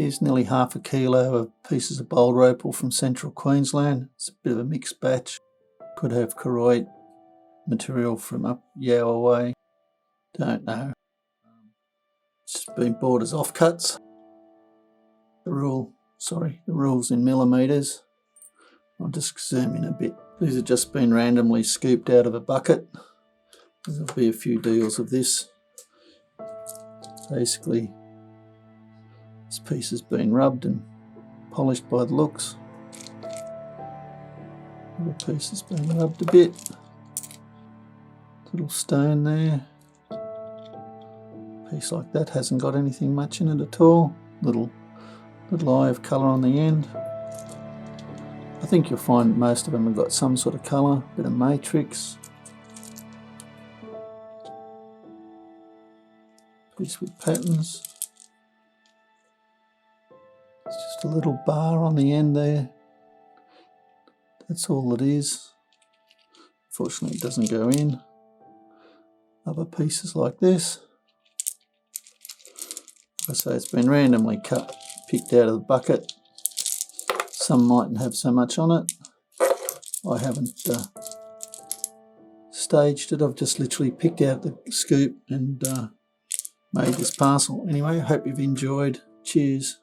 Here's nearly half a kilo of pieces of Boulder Opal from central Queensland. It's a bit of a mixed batch. Could have Koroit material from up Yower way. Don't know. It's been bought as offcuts. The rule's in millimetres. I'll just zoom in a bit. These have just been randomly scooped out of a bucket. There'll be a few deals of this. Basically, this piece has been rubbed and polished by the looks. Other piece has been rubbed a bit. Little stone there. Piece like that hasn't got anything much in it at all. Little eye of colour on the end. I think you'll find most of them have got some sort of colour, bit of matrix. Piece with patterns. It's just a little bar on the end there. That's all it is. Fortunately it doesn't go in. Other pieces like this. Like I say, it's been randomly cut, picked out of the bucket. Some mightn't have so much on it. I haven't staged it. I've just literally picked out the scoop and made this parcel. Anyway, I hope you've enjoyed. Cheers.